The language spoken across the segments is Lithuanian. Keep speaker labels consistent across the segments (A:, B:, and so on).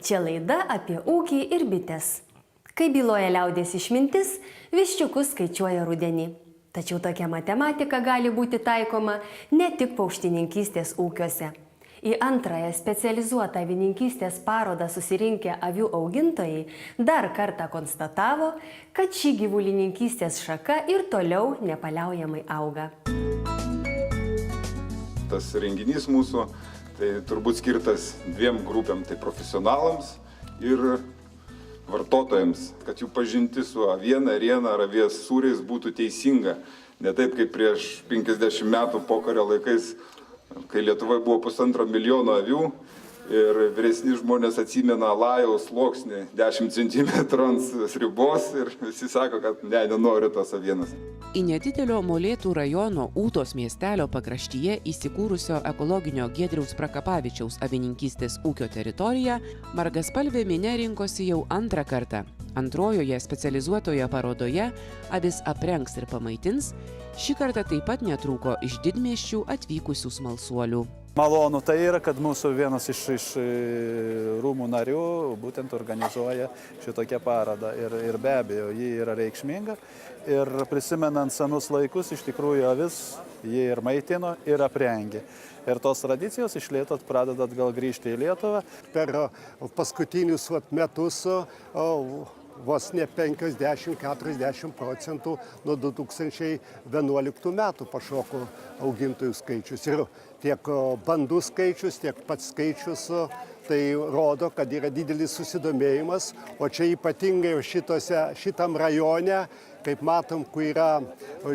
A: Čia laida apie ūkį ir bites. Kai byloja liaudies išmintis, viščiukus skaičiuoja rudenį. Tačiau tokia matematika gali būti taikoma ne tik paukštininkystės ūkiuose. Į antrąją specializuotą avininkystės parodą susirinkę avių augintojai dar kartą konstatavo, kad ši gyvulininkystės šaka ir toliau nepaliaujamai auga.
B: Tas renginys mūsų tai turbūt skirtas dviem grupėm, tai profesionalams ir vartotojams, kad jų pažintis su aviena, ėriena ar avies sūriais būtų teisinga. Ne taip kaip prieš 50 metų pokario laikais, kai Lietuvoje buvo 1,5 milijono avių ir vyresni žmonės atsimena alajaus sluoksnį 10 cm ant ribos ir visi sako, kad nenori tos avienos.
C: Į nedidelio Molėtų rajono Ūtos miestelio pakraštyje įsikūrusio ekologinio Giedriaus Prakapavičiaus avininkystės ūkio teritoriją margaspalvė minia rinkosi jau antrą kartą. Antrojoje specializuotoje parodoje avis aprengs ir pamaitins, šį kartą taip pat netrūko iš didmiesčių atvykusių smalsuolių.
D: Malonu tai yra, kad mūsų vienas iš rūmų narių būtent organizuoja šitokią parodą ir be abejo, ji yra reikšminga ir prisimenant senus laikus, iš tikrųjų avis jie ir maitino ir aprengė. Ir tos tradicijos iš lėto pradeda atgal grįžti į Lietuvą.
E: Per paskutinius metus vos ne 50–40% nuo 2011 metų pašoko augintojų skaičius. Ir tiek bandų skaičius, tiek pats skaičius tai rodo, kad yra didelis susidomėjimas. O čia ypatingai šitam rajone, kaip matom, kur yra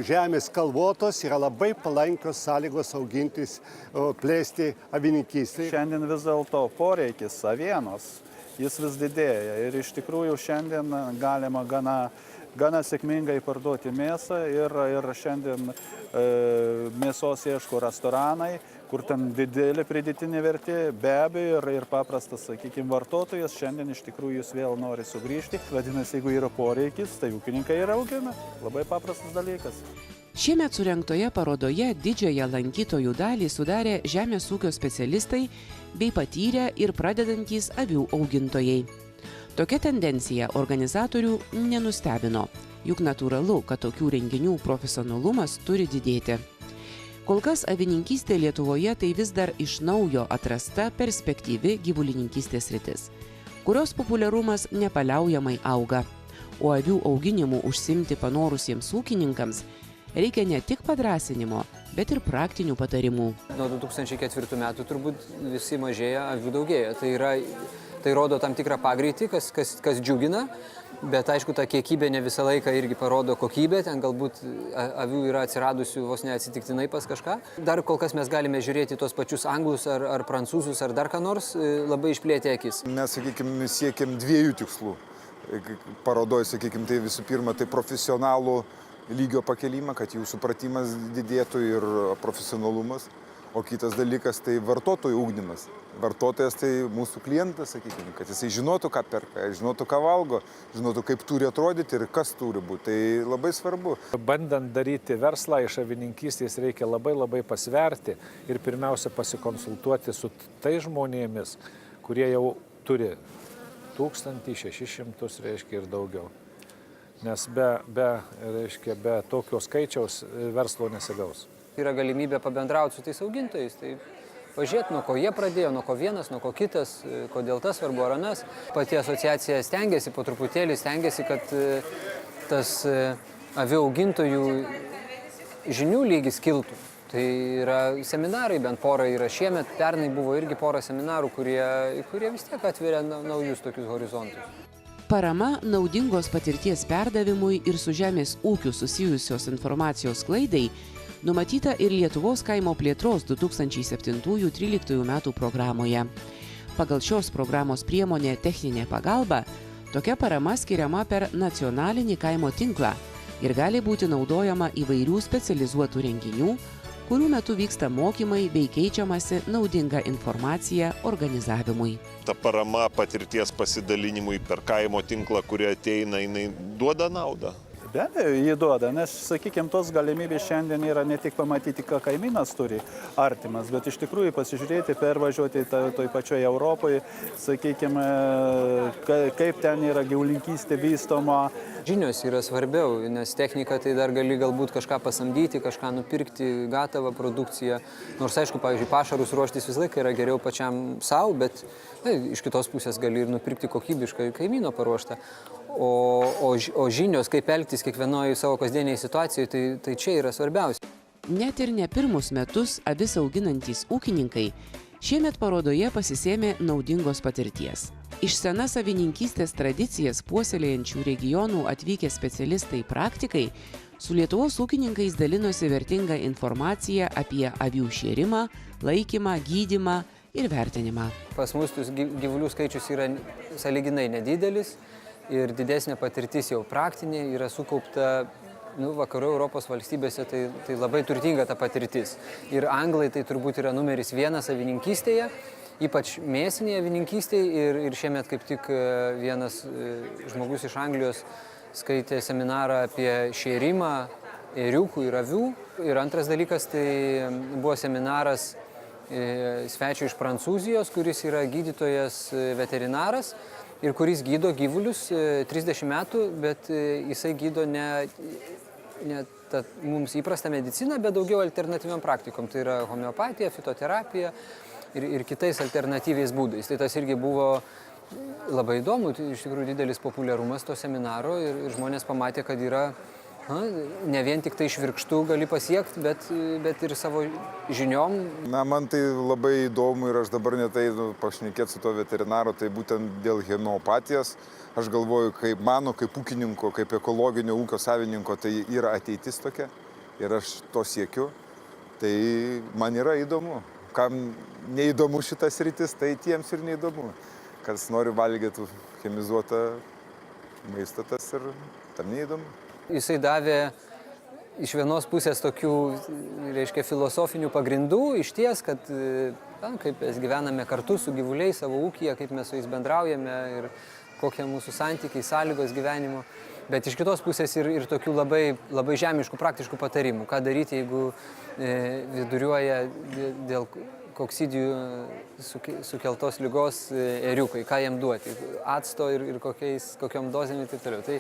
E: žemės kalvotos, yra labai palankios sąlygos augintis, plėsti avininkystę.
D: Šiandien vis dėlto poreikis avienos jis vis didėja ir iš tikrųjų šiandien galima gana sėkmingai parduoti mėsą ir šiandien mėsos ieško restoranai, kur ten didelė pridėtinė vertė, be abejo ir paprastas, sakykime, vartotojas šiandien iš tikrųjų jis vėl nori sugrįžti. Vadinasi, jeigu yra poreikis, tai ūkininkai ir augina. Labai paprastas dalykas.
C: Šiemet surengtoje parodoje didžiąją lankytojų dalį sudarė žemės ūkio specialistai bei patyrę ir pradedantys avių augintojai. Tokia tendencija organizatorių nenustebino, juk natūralu, kad tokių renginių profesionalumas turi didėti. Kol kas avininkystė Lietuvoje tai vis dar iš naujo atrasta perspektyvi gyvulininkystės sritis, kurios populiarumas nepaliaujamai auga, o avių auginimu užsiimti panorusiems ūkininkams reikia ne tik padrąsinimo, bet ir praktinių patarimų.
F: Nuo 2004 metų turbūt visi mažėja, avių daugėja. Tai rodo tam tikrą pagreitį, kas džiugina, bet aišku, ta kiekybė ne visą laiką irgi parodo kokybę, ten galbūt avių yra atsiradusių vos neatsitiktinai pas kažką. Dar kol kas mes galime žiūrėti tos pačius anglus ar prancūzus ar dar ką nors, labai išplėtę akis.
B: Mes, sakykime, siekiam dviejų tikslų. Parodoj, sakykime, tai visų pirma, tai profesionalų lygio pakelimą, kad jų supratimas didėtų ir profesionalumas. O kitas dalykas tai vartotojų ugdymas. Vartotojas tai mūsų klientas, sakykime, kad jisai žinotų, ką perka, žinotų, ką valgo, žinotų, kaip turi atrodyti ir kas turi būti. Tai labai svarbu.
G: Bandant daryti verslą iš avininkystės reikia labai pasverti ir pirmiausia pasikonsultuoti su tais žmonėmis, kurie jau turi 1600, reiškia, ir daugiau. Nes be tokio skaičiaus verslo nesigaus.
F: Yra galimybė pabendrauti su tais augintojais, tai pažiūrėti, nuo ko jie pradėjo, nuo ko vienas, nuo ko kitas, kodėl tas svarbu ar anas. Pati asociacija stengiasi, po truputėlį stengiasi, kad tas avių augintojų žinių lygis kiltų. Tai yra seminarai, bent pora yra šiemet, pernai buvo irgi pora seminarų, kurie vis tiek atveria naujus tokius horizontus.
C: Parama naudingos patirties perdavimui ir su žemės ūkiu susijusios informacijos sklaidai numatyta ir Lietuvos kaimo plėtros 2007–2013 metų programoje. Pagal šios programos priemonę techninė pagalba, tokia parama skiriama per nacionalinį kaimo tinklą ir gali būti naudojama įvairių specializuotų renginių, kurių metu vyksta mokymai bei keičiamasi naudinga informacija organizavimui.
H: Ta parama patirties pasidalinimui per kaimo tinklą, kurie ateina, jinai duoda naudą.
D: Be abejo, jį duoda, nes, sakykime, tos galimybės šiandien yra ne tik pamatyti, ką kaimynas turi artimas, bet iš tikrųjų pasižiūrėti, pervažiuoti toj pačioje Europoje, sakykime, kaip ten yra gyvulininkystė vystoma.
F: Žinios yra svarbiau, nes technika tai dar gali galbūt kažką pasamdyti, kažką nupirkti, gatavą produkciją. Nors aišku, pavyzdžiui, pašarus ruoštis visą laiką yra geriau pačiam savo, bet iš kitos pusės gali ir nupirkti kokybišką kaimyno paruoštą. O žinios, kaip elgtis kiekvienoje savo kasdieniai situacijoje, tai čia yra svarbiausia.
C: Net ir ne pirmus metus avis auginantys ūkininkai šiemet parodoje pasisėmė naudingos patirties. Iš senas avininkystės tradicijas puoselėjančių regionų atvykę specialistai praktikai su Lietuvos ūkininkais dalinosi vertingą informaciją apie avių šėrimą, laikymą, gydymą ir vertinimą.
F: Pas mus gyvulių skaičius yra sąlyginai nedidelis ir didesnė patirtis jau praktinė yra sukaupta vakarų Europos valstybėse, tai labai turtinga ta patirtis. Ir anglai tai turbūt yra numeris 1 avininkystėje, ypač mėsinėje avininkystėje ir šiemet kaip tik vienas žmogus iš Anglijos skaitė seminarą apie šėrimą ėriukų ir avių. Ir antras dalykas tai buvo seminaras svečio iš Prancūzijos, kuris yra gydytojas veterinaras ir kuris gydo gyvulius 30 metų, bet jisai gydo ne mums įprastą mediciną, bet daugiau alternatyviam praktikom. Tai yra homeopatija, fitoterapija ir kitais alternatyviais būdais. Tai tas irgi buvo labai įdomu, iš tikrųjų didelis populiarumas to seminaro ir žmonės pamatė, kad yra ne vien tik tai švirkštų gali pasiekti, bet ir savo žiniom.
B: Man tai labai įdomu ir aš dabar netai pašnekėti su to veterinaru, tai būtent dėl homeopatijos. Aš galvoju, kaip mano, kaip ūkininko, kaip ekologinio ūkio savininko, tai yra ateitis tokia ir aš to siekiu. Tai man yra įdomu. Kam neįdomu šitas rytis, tai tiems ir neįdomu. Kas nori valgyti chemizuotą maistą, tas ir tam neįdomu.
F: Jisai davė iš vienos pusės tokių, filosofinių pagrindų, išties, kad kaip mes gyvename kartu su gyvuliais savo ūkyje, kaip mes su jais bendraujame ir kokie mūsų santykiai, sąlygos gyvenimo. Bet iš kitos pusės ir tokių labai žemiškų, praktiškų patarimų. Ką daryti, jeigu viduriuoja dėl koksidijų sukeltos ligos ėriukai, ką jam duoti, acto ir kokiom dozėm ir taip toliau. Tai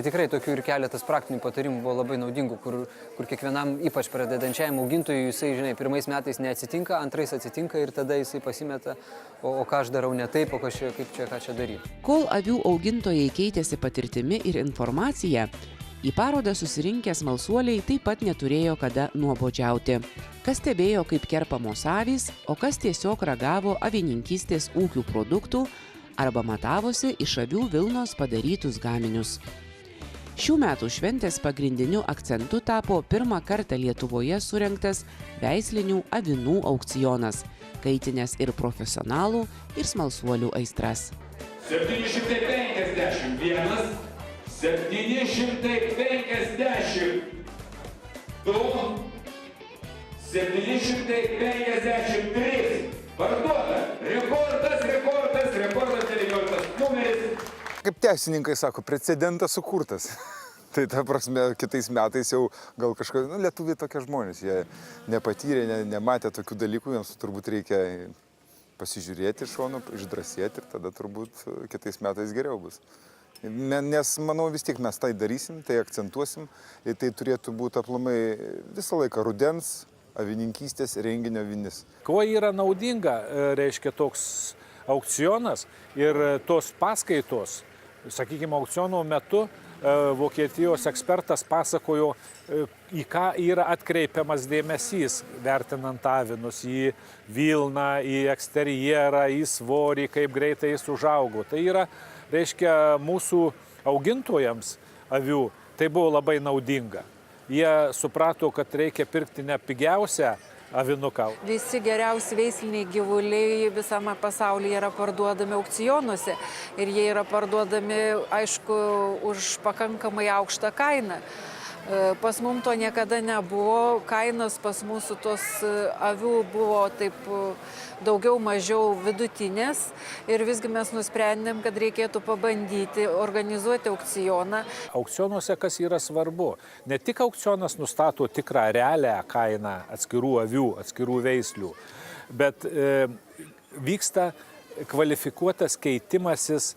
F: tikrai tokių ir keletas praktinių patarimų buvo labai naudingų, kur kiekvienam, ypač pradedančiajam augintojui, jisai, pirmais metais neatsitinka, antrais atsitinka ir tada jisai pasimeta, o ką aš darau ne taip, ką čia daryti.
C: Kol avių augintojai keitėsi patirtimi ir informacija, į parodą susirinkę smalsuoliai taip pat neturėjo kada nuobodžiauti. Kas stebėjo, kaip kerpamos avys, o kas tiesiog ragavo avininkystės ūkių produktų arba matavosi iš avių vilnos padarytus gaminius. Šių metų šventės pagrindiniu akcentu tapo pirmą kartą Lietuvoje surengtas veislinių avinų aukcionas, kaitinęs ir profesionalų, ir smalsuolių aistras.
H: 751, 752, 753. Parduota. Rekordas, 19 numeris.
B: Kaip teisininkai sako, precedentas sukurtas. Tai ta prasme, kitais metais jau gal kažkas, lietuviai tokie žmonės, jie nepatyrė, nematė tokių dalykų, jiems turbūt reikia pasižiūrėti iš šono, išdrąsėti ir tada turbūt kitais metais geriau bus. Nes, manau, vis tiek mes tai darysim, tai akcentuosim ir tai turėtų būti aplamai visą laiką rudens avininkystės renginio vinis.
G: Kuo yra naudinga, reiškia, toks aukcionas ir tos paskaitos, sakykime, aukciono metu Vokietijos ekspertas pasakojo, į ką yra atkreipiamas dėmesys, vertinant avinus, į vilną, į eksterjerą, į svorį, kaip greitai jis užaugo. Tai yra, reiškia, mūsų augintojams avių tai buvo labai naudinga. Jie suprato, kad reikia pirkti ne pigiausią avinuką.
I: Visi geriausi veisliniai gyvuliai visame pasaulyje yra parduodami aukcionuose ir jie yra parduodami, aišku, už pakankamai aukštą kainą. Pas mums to niekada nebuvo, kainos pas mūsų tos avių buvo taip daugiau mažiau vidutinės ir visgi mes nusprendėm, kad reikėtų pabandyti organizuoti aukcioną.
G: Aukcionuose kas yra svarbu? Ne tik aukcionas nustato tikrą realią kainą atskirų avių, atskirų veislių, bet vyksta kvalifikuotas keitimasis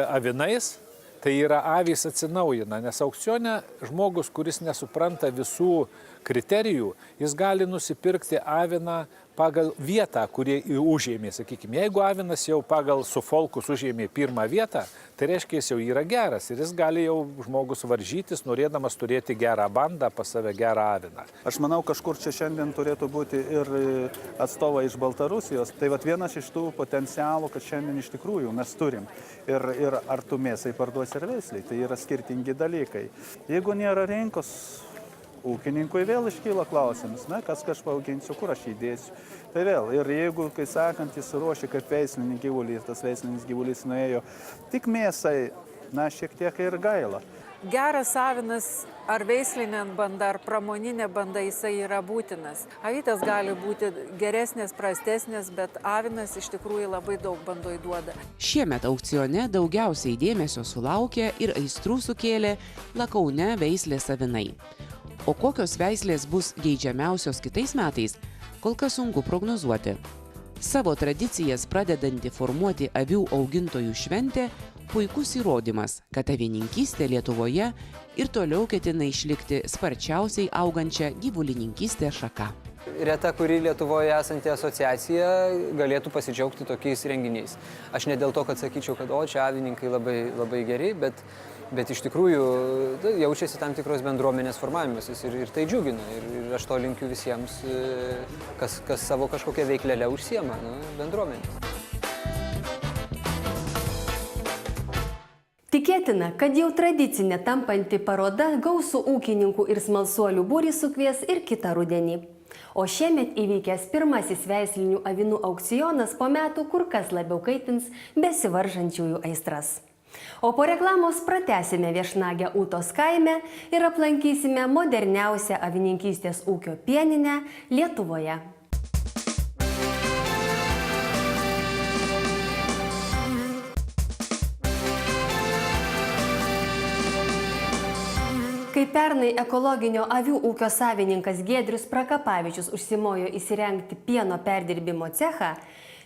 G: avinais. Tai yra avys atsinaujina, nes aukcione žmogus, kuris nesupranta visų kriterijų, jis gali nusipirkti aviną pagal vietą, kurį užėmė, sakykime. Jeigu avinas jau pagal sufolkus užėmė pirmą vietą, tai reiškia, jis jau yra geras ir jis gali jau žmogus varžytis, norėdamas turėti gerą bandą, pas save gerą aviną.
D: Aš manau, kažkur čia šiandien turėtų būti ir atstovai iš Baltarusijos. Tai vat vienas iš tų potencialų, kad šiandien iš tikrųjų mes turim. Ir ar tu mėsai parduosi ar veisliai, tai yra skirtingi dalykai. Jeigu nėra rinkos, ūkininkui vėl iškyla klausimas, kas aš paauginsiu, kur aš įdėsiu. Tai vėl, ir jeigu, kai sakant, jis ruošia kaip veislinį gyvulį, tas veislinis gyvulys nuėjo tik mėsai, šiek tiek ir gaila.
I: Geras avinas ar veislinė banda, ar pramoninė banda, jisai yra būtinas. Avytės gali būti geresnės, prastesnės, bet avinas iš tikrųjų labai daug bandoj duoda.
C: Šiemet aukcione daugiausiai dėmesio sulaukė ir aistrų sukėlė Lakaune veislės avinai. O kokios veislės bus geidžiamiausios kitais metais, kol kas sunku prognozuoti. Savo tradicijas pradedanti formuoti avių augintojų šventė puikus įrodymas, kad avininkystė Lietuvoje ir toliau ketina išlikti sparčiausiai augančią gyvulininkystės šaka.
F: Reta, kuri Lietuvoje esanti asociacija galėtų pasidžiaugti tokiais renginiais. Aš ne dėl to, kad sakyčiau, kad čia avininkai labai, labai geri, bet iš tikrųjų jaučiasi tam tikros bendruomenės formavimasis ir tai džiugina. Ir aš to linkiu visiems, kas savo kažkokią veiklelę užsiema, bendruomenės.
A: Tikėtina, kad jau tradicinė tampanti paroda gausų ūkininkų ir smalsuolių būrį sukvies ir kitą rudenį. O šiemet įvykęs pirmasis veislinių avinų aukcionas po metų kur kas labiau kaitins besivaržančiųjų aistras. O po reklamos pratęsime viešnagę Ūtos kaime ir aplankysime moderniausią avininkystės ūkio pieninę Lietuvoje. Kai pernai ekologinio avių ūkio savininkas Giedrius Prakapavičius užsimojo įsirengti pieno perdirbimo cechą,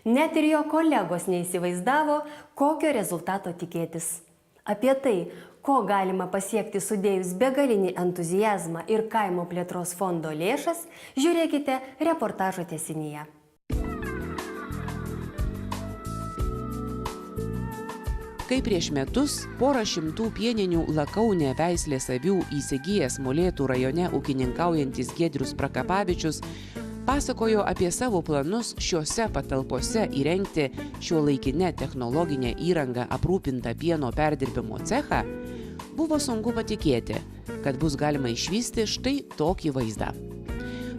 A: net ir jo kolegos neįsivaizdavo, kokio rezultato tikėtis. Apie tai, ko galima pasiekti sudėjus begalinį entuziazmą ir kaimo plėtros fondo lėšas, žiūrėkite reportažo tęsinyje.
C: Kai prieš metus porą šimtų pieninių Lakaune veislės avių įsigijęs Molėtų rajone ūkininkaujantis Giedrius Prakapavičius pasakojo apie savo planus šiuose patalpose įrengti šiuolaikinę technologinę įrangą aprūpintą pieno perdirbimo cechą, buvo sunku patikėti, kad bus galima išvysti štai tokį vaizdą.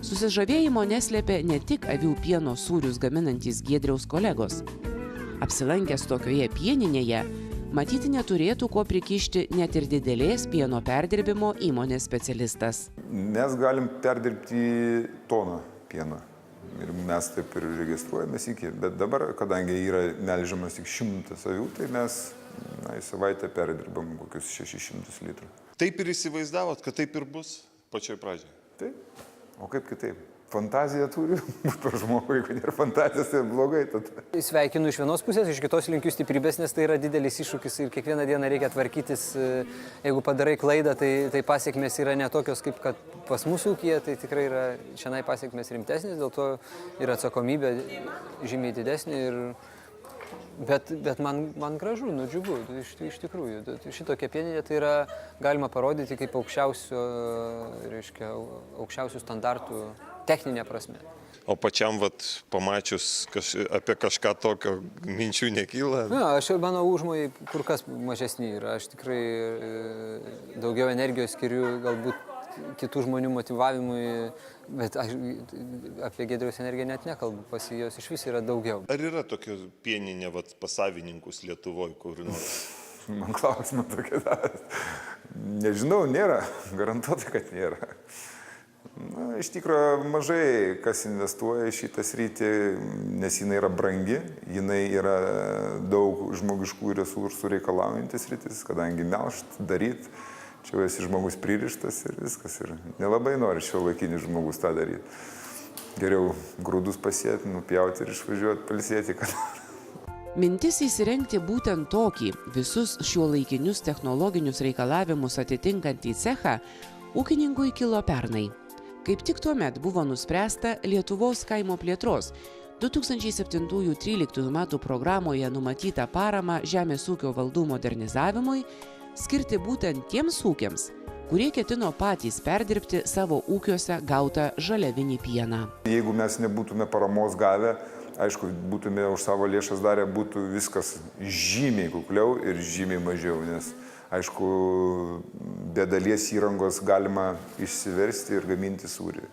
C: Susižavėjimo neslėpė ne tik avių pieno sūrius gaminantys Giedriaus kolegos. Apsilankęs tokioje pieninėje, matyti neturėtų ko prikišti net ir didelės pieno perdirbimo įmonės specialistas.
B: Mes galim perdirbti toną pieno ir mes taip ir registruojamės iki, bet dabar, kadangi yra melžiamas tik 100 avių, tai mes į savaitę perdirbam kokius 600 litrų.
J: Taip ir įsivaizdavot, kad taip ir bus pačioj pradžioje?
B: Taip, o kaip kitaip? Fantazija turi būti žmogui, jeigu nėra fantazijos, tai blogai tada.
F: Sveikinu iš vienos pusės, iš kitos linkiu stiprybės, nes tai yra didelis iššūkis ir kiekvieną dieną reikia tvarkytis. Jeigu padarai klaidą, tai pasiekmes yra netokios kaip kad pas mūsų ūkyje, tai tikrai yra šiandien pasiekmes rimtesnės, dėl to ir atsakomybė žymiai didesnė. Bet man gražu, džiugu, iš tikrųjų. Šitokia pieninė tai yra galima parodyti kaip aukščiausių standartų techninė prasme.
J: O pačiam pamačius apie kažką tokio minčių nekyla?
F: Mano užmojai kur kas mažesni yra. Aš tikrai daugiau energijos skiriu galbūt kitų žmonių motyvavimui, bet aš apie Giedriaus energiją net nekalbu, pas jos iš vis yra daugiau.
J: Ar yra tokia pieninė pas savininkus Lietuvoje kur nors?
K: Man klausimą tokia davęs. Nežinau, nėra. Garantuotai, kad nėra. Na, iš tikrųjų, mažai kas investuoja į šitą sritį, nes jinai yra brangi, jinai yra daug žmogiškų resursų reikalaujantis sritis, kadangi melžt, daryt, čia jau esi žmogus pririštas ir viskas. Ir nelabai nori šiuolaikinis žmogus tą daryti. Geriau grūdus pasėti, nupjauti ir išvažiuoti, pailsėti, kad...
C: Mintis įsirengti būtent tokį visus šiuolaikinius technologinius reikalavimus atitinkantį cechą ūkininkui kilo pernai. Kaip tik tuomet buvo nuspręsta Lietuvos kaimo plėtros 2007-2013 metų programoje numatytą paramą žemės ūkio valdų modernizavimui skirti būtent tiems ūkiams, kurie ketino patys perdirbti savo ūkiuose gautą žaliavinį pieną.
K: Jeigu mes nebūtume paramos gavę, aišku, būtume už savo lėšas darę, būtų viskas žymiai kukliau ir žymiai mažiau, nes aišku, be dalies įrangos galima išsiversti ir gaminti sūrį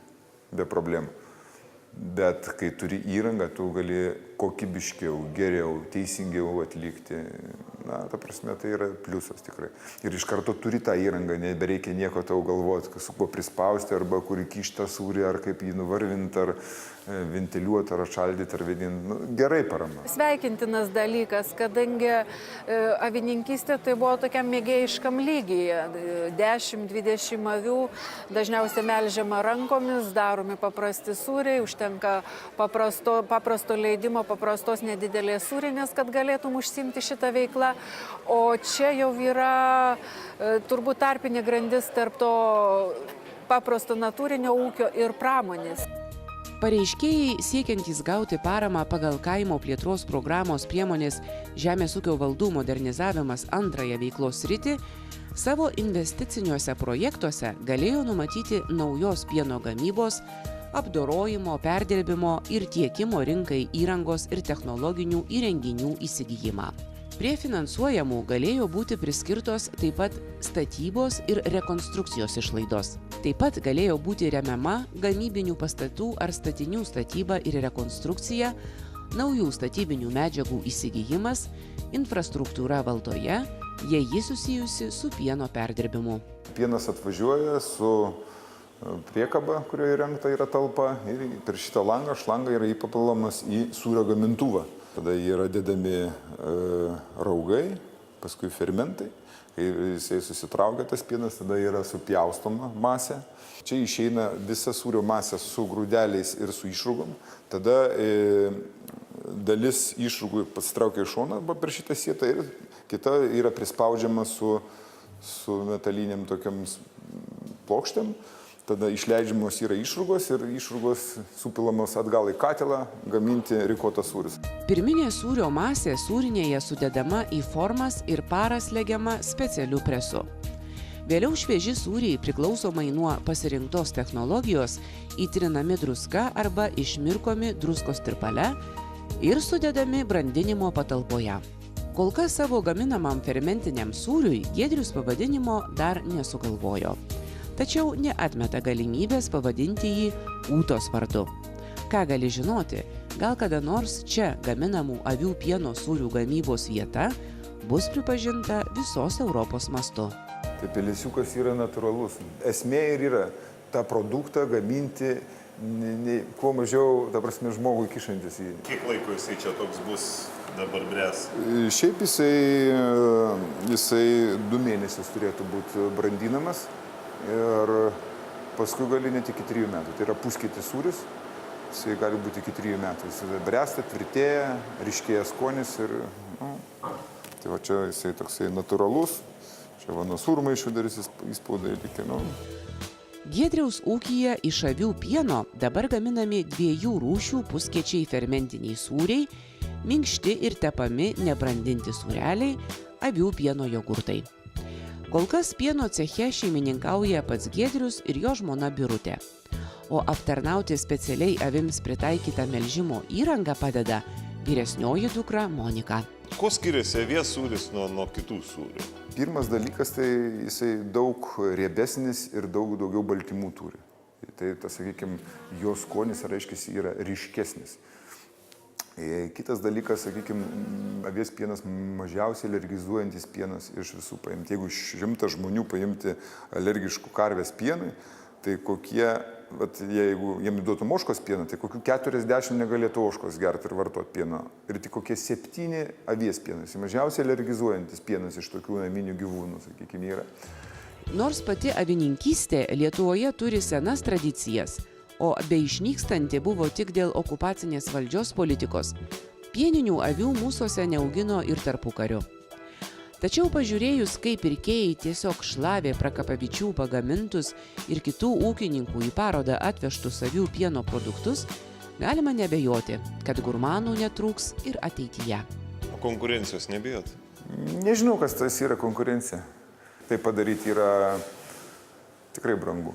K: be problemų. Bet kai turi įrangą, tu gali kokybiškiau, geriau, teisingiau atlikti. Na, ta prasme, tai yra pliusas tikrai. Ir iš karto turi tą įrangą, nebereikia nieko tau galvoti, su kuo prispausti, arba kur įkišti tą sūrį, ar kaip jį nuvarvinti, ar ventiliuoti, ar atšaldyti, ar vėdinti. Nu, gerai parama.
I: Sveikintinas dalykas, kadangi avininkystė tai buvo tokiam mėgėjiškam lygyje. 10-20 avių, dažniausiai melžiama rankomis, daromi paprasti sūriai, užtenka paprasto leidimo, paprastos nedidelės sūrinės, kad galėtum užsiimti šitą veiklą. O čia jau yra turbūt tarpinė grandis tarp to paprasto natūrinio ūkio ir pramonės.
C: Pareiškėjai siekiantys gauti paramą pagal kaimo plėtros programos priemonės Žemės ūkio valdų modernizavimas antrąją veiklos sritį savo investiciniuose projektuose galėjo numatyti naujos pieno gamybos, apdorojimo, perdirbimo ir tiekimo rinkai įrangos ir technologinių įrenginių įsigijimą. Prie finansuojamų galėjo būti priskirtos taip pat statybos ir rekonstrukcijos išlaidos. Taip pat galėjo būti remiama gamybinių pastatų ar statinių statyba ir rekonstrukcija, naujų statybinių medžiagų įsigijimas, infrastruktūra valdoje, jei ji susijusi su pieno perdirbimu.
K: Pienas atvažiuoja su priekaba, kurioje įrengta yra talpa, ir per šitą langą šlanga yra įpapilamas į sūrio gamintuvą. Tada yra dedami raugai, paskui fermentai. Kai jisai susitraukia tas pienas, tada yra supjaustoma masė. Čia išeina visa sūrio masė su grūdeliais ir su išrūgom. Tada dalis išrūgų pasitraukia iš šono arba per šitą sietą ir kita yra prispaudžiama su metaliniam tokiam plokštėm. Tada išleidžiamos yra išrūgos ir išrūgos supilamos atgal į katilą gaminti rikotas sūris.
C: Pirminė sūrio masė sūrinėje sudedama į formas ir paras legiama specialiu presu. Vėliau švieži sūriai priklausomai nuo pasirinktos technologijos įtrinami druska arba išmirkomi druskos tirpale ir sudedami brandinimo patalpoje. Kol kas savo gaminamam fermentiniam sūriui Giedrius pavadinimo dar nesugalvojo. Tačiau neatmeta galimybės pavadinti jį Ūtos vardu. Ką gali žinoti, gal kada nors čia gaminamų avių pieno sūrių gamybos vieta bus pripažinta visos Europos mastu.
K: Tai pelėsiukas yra natūralus. Esmė ir yra tą produktą gaminti kuo mažiau, ta prasme, žmogui kišantis į...
J: Kiek laiko jisai čia toks bus dabar bręs?
K: Šiaip jisai 2 mėnesius turėtų būti brandinamas. Ir paskui gali net iki 3 metų. Tai yra puskietis sūris, jisai gali būti iki 3 metų. Jisai bręsta, tvirtėja, ryškėja skonis ir... Tai va čia jisai toksai natūralus. Čia va nuo sūrmaišių dar įspaudai likę.
C: Giedriaus ūkyje iš avių pieno dabar gaminami 2 rūšių puskiečiai fermentiniai sūriai, minkšti ir tepami nebrandinti sūreliai, avių pieno jogurtai. Kol kas pieno ceche šeimininkauja pats Giedrius ir jo žmona Birutė. O aptarnauti specialiai avims pritaikytą melžimo įrangą padeda vyresnioji dukra Monika.
J: Kuo skiriasi avies sūris nuo kitų sūrių?
K: Pirmas dalykas, tai jisai daug riebesnis ir daugiau baltymų turi. Tai, sakykime, jo skonis, reiškia, yra ryškesnis. Kitas dalykas, sakykime, avies pienas mažiausiai alergizuojantis pienas iš visų paimti. Jeigu 100 žmonių paimti alergiškų karvės pienui, tai kokie, jeigu jiem duotų ožkos pieną, tai kokių 40 negalėtų ožkos gerti ir vartoti pieną. Ir tik kokie 7 avies pienas. Mažiausiai alergizuojantis pienas iš tokių naminių gyvūnų, sakykime, yra.
C: Nors pati avininkystė Lietuvoje turi senas tradicijas, o beišnykstanti buvo tik dėl okupacinės valdžios politikos, pieninių avių mūsuose neaugino ir tarpukariu. Tačiau pažiūrėjus, kaip pirkėjai tiesiog šlavė Prakapavičių pagamintus ir kitų ūkininkų į parodą atvežtus avių pieno produktus, galima nebejoti, kad gurmanų netrūks ir ateityje.
J: O konkurencijos nebijot?
K: Nežinau, kas tas yra konkurencija. Tai padaryti yra tikrai brangu.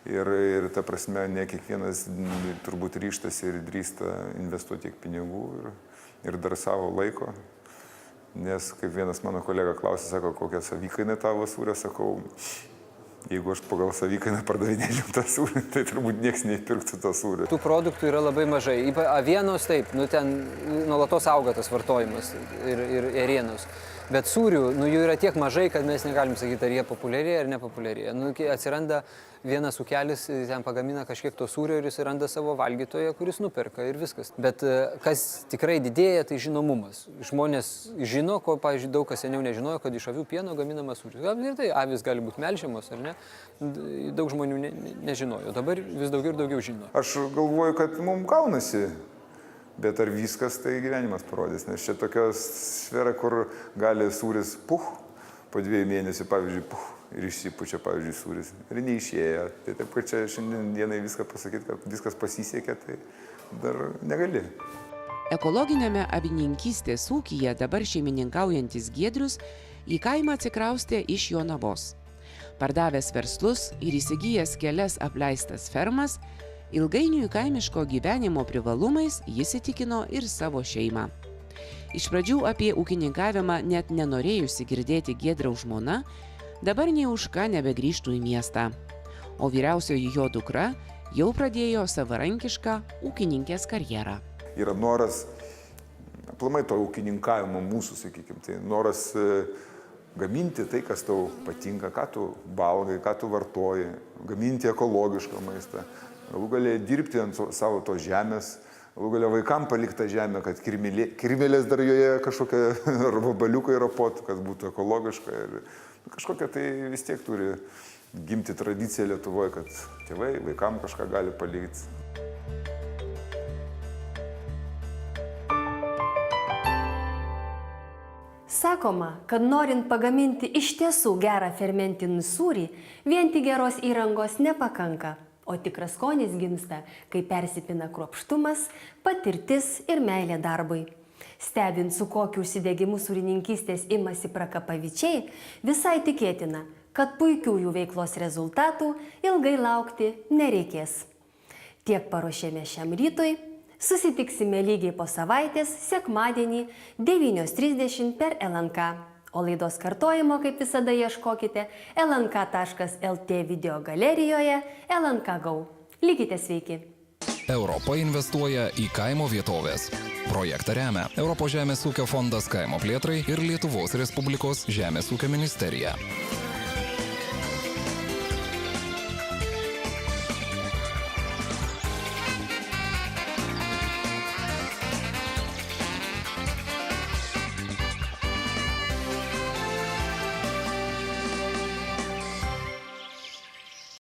K: Ir ta prasme, ne kiekvienas turbūt ryštasi ir drįsta investuoti tiek pinigų ir dar savo laiko. Nes kaip vienas mano kolega klausė, sako, kokia savikaina tavo sūrio, sakau, jeigu aš pagal savikainą pardavinėčiau tą sūrį, tai turbūt nieks neįpirktų tą sūrį.
F: Tų produktų yra labai mažai. Avienos taip, ten nuolatos auga tas vartojimas ir ėrienos. Bet sūrių, jų yra tiek mažai, kad mes negalim sakyti, ar jie populiarėja ar nepopuliarėja. Atsiranda vienas ūkelis, ten pagamina kažkiek to sūrio ir jis randa savo valgytoją, kuris nuperka ir viskas. Bet kas tikrai didėja, tai žinomumas. Žmonės žino, ko, pavyzdžiui, daug kas seniau nežinojo, kad iš avių pieno gaminamas sūris. Ir tai avis gali būti melžiamos, ar ne? Daug žmonių nežinojo. Dabar vis daugiau ir daugiau žino.
K: Aš galvoju, kad mums gaunasi. Bet ar viskas, tai gyvenimas parodys, nes čia tokia sfera, kur gali sūris po 2 mėnesių, pavyzdžiui, ir išsipučia, pavyzdžiui, sūris. Ir neišėja. Tai taip, kad čia šiandien dienai viską pasakyti, kad viskas pasisekė, tai dar negali.
C: Ekologiniame avininkystės ūkyje dabar šeimininkaujantis Giedrius į kaimą atsikraustė iš Jonavos. Pardavęs verslus ir įsigijęs kelias apleistas fermas, ilgainiui kaimiško gyvenimo privalumais jis įtikino ir savo šeimą. Iš pradžių apie ūkininkavimą net nenorėjusi girdėti Giedriaus žmona, dabar nei už ką nebegrįžtų į miestą. O vyriausioji jo dukra jau pradėjo savarankišką ūkininkės karjerą.
K: Yra noras, aplamai to ūkininkavimo mūsų, sakykime, tai noras gaminti tai, kas tau patinka, ką tu valgai, ką tu vartoji, gaminti ekologišką maistą. Galų galė dirbti ant savo tos žemės, galų galė vaikam palikta žemė, kad kirmėlės dar joje kažkokia ar vabaliukai ropotų, kad būtų ekologiška. Ir kažkokia tai vis tiek turi gimti tradicija Lietuvoje, kad tėvai vaikam kažką gali palikti.
A: Sakoma, kad norint pagaminti iš tiesų gerą fermentinį sūrį, vien tik geros įrangos nepakanka. O tikras skonis gimsta, kai persipina kruopštumas, patirtis ir meilė darbui. Stebint, su kokiu užsidegimu sūrininkystės imasi Prakapavičiai, visai tikėtina, kad puikių jų veiklos rezultatų ilgai laukti nereikės. Tiek paruošėme šiam rytui. Susitiksime lygiai po savaitės, sekmadienį 9:30 per LNK. O laidos kartojimo, kaip visada, ieškokite lnk.lt video galerijoje LNK Go. Likite sveiki.
L: Europa investuoja į kaimo vietovės. Projektą remia Europos žemės ūkio fondas kaimo plėtrai ir Lietuvos Respublikos žemės ūkio ministerija.